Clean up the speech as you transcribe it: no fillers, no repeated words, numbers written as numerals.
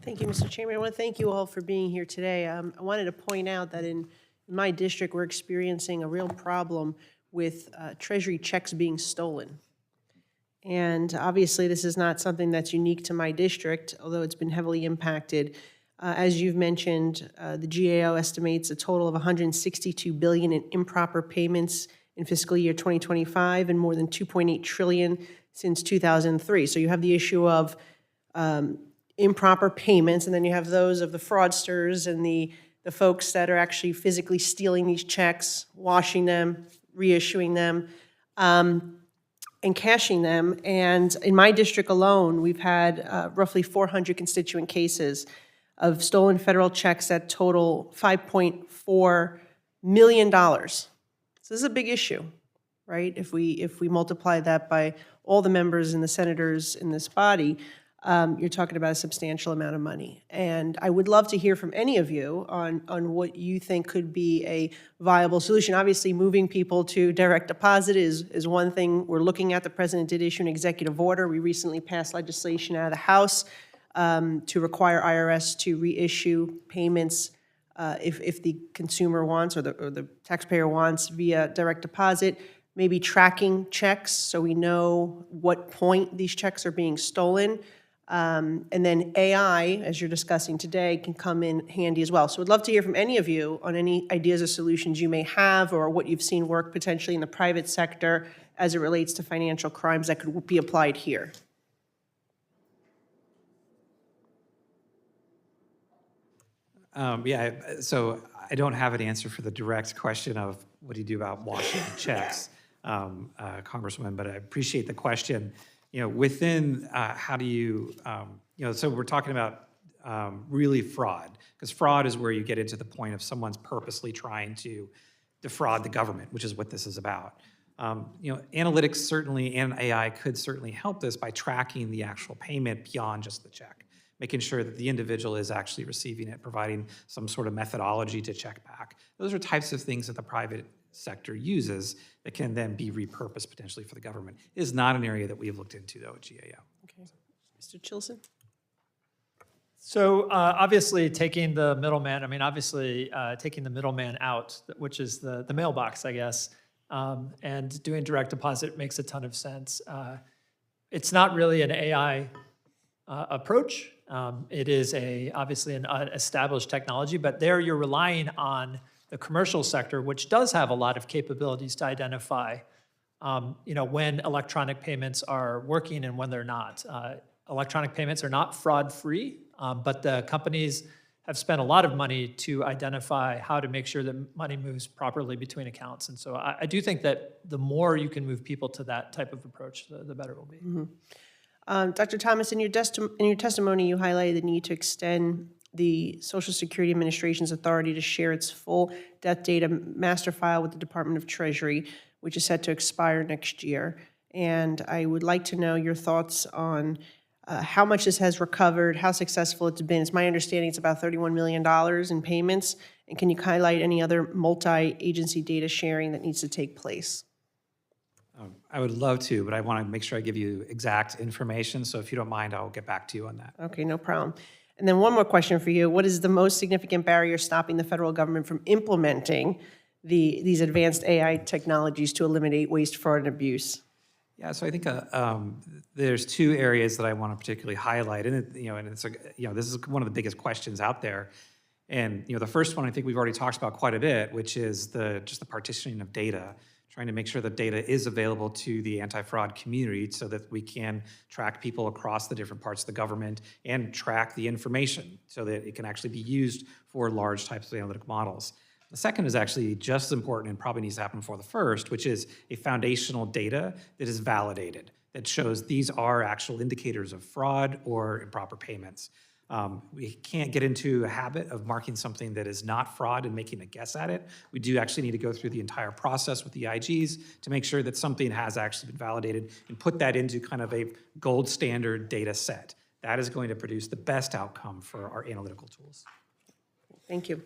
Thank you, Mr. Chairman. I want to thank you all for being here today. I wanted to point out that in my district, we're experiencing a real problem with Treasury checks being stolen. And obviously, this is not something that's unique to my district, although it's been heavily impacted. As you've mentioned, the GAO estimates a total of $162 billion in improper payments in fiscal year 2025 and more than $2.8 trillion since 2003. So you have the issue of improper payments, and then you have those of the fraudsters and the folks that are actually physically stealing these checks, washing them, reissuing them, and cashing them. And in my district alone, we've had roughly 400 constituent cases of stolen federal checks that total $5.4 million. So this is a big issue, right? If we multiply that by all the members and the senators in this body, you're talking about a substantial amount of money. And I would love to hear from any of you on what you think could be a viable solution. Obviously, moving people to direct deposit is one thing we're looking at. The president did issue an executive order. We recently passed legislation out of the House to require IRS to reissue payments if the consumer wants or the taxpayer wants via direct deposit. Maybe tracking checks so we know what point these checks are being stolen. And then AI, as you're discussing today, can come in handy as well. So I'd love to hear from any of you on any ideas or solutions you may have or what you've seen work potentially in the private sector as it relates to financial crimes that could be applied here. So I don't have an answer for the direct question of what do you do about washing checks, Congresswoman, but I appreciate the question. Within how do you, so we're talking about really fraud, because fraud is where you get into the point of someone's purposely trying to defraud the government, which is what this is about. Analytics certainly and AI could certainly help this by tracking the actual payment beyond just the check, making sure that the individual is actually receiving it, providing some sort of methodology to check back. Those are types of things that the private sector uses that can then be repurposed potentially for the government. It is not an area that we have looked into, though, at GAO. Okay. Mr. Chilson? So obviously taking the middleman, taking the middleman out, which is the mailbox, I guess, and doing direct deposit makes a ton of sense. It's not really an AI approach. It is obviously an established technology, but there you're relying on the commercial sector, which does have a lot of capabilities to identify, when electronic payments are working and when they're not. Electronic payments are not fraud-free, but the companies have spent a lot of money to identify how to make sure that money moves properly between accounts. And so I do think that the more you can move people to that type of approach, the better it will be. Mm-hmm. Dr. Thomas, in your testimony, you highlighted the need to extend the Social Security Administration's authority to share its full death data master file with the Department of Treasury, which is set to expire next year. And I would like to know your thoughts on how much this has recovered, how successful it's been. It's my understanding it's about $31 million in payments. And can you highlight any other multi-agency data sharing that needs to take place? I would love to, but I want to make sure I give you exact information. So if you don't mind, I'll get back to you on that. Okay, no problem. And then one more question for you. What is the most significant barrier stopping the federal government from implementing these advanced AI technologies to eliminate waste, fraud, and abuse? Yeah, so I think there's two areas that I want to particularly highlight, and this is one of the biggest questions out there. And the first one I think we've already talked about quite a bit, which is just the partitioning of data, trying to make sure that data is available to the anti-fraud community so that we can track people across the different parts of the government and track the information so that it can actually be used for large types of analytic models. The second is actually just as important and probably needs to happen before the first, which is a foundational data that is validated, that shows these are actual indicators of fraud or improper payments. We can't get into a habit of marking something that is not fraud and making a guess at it. We do actually need to go through the entire process with the IGs to make sure that something has actually been validated and put that into kind of a gold standard data set. That is going to produce the best outcome for our analytical tools. Thank you.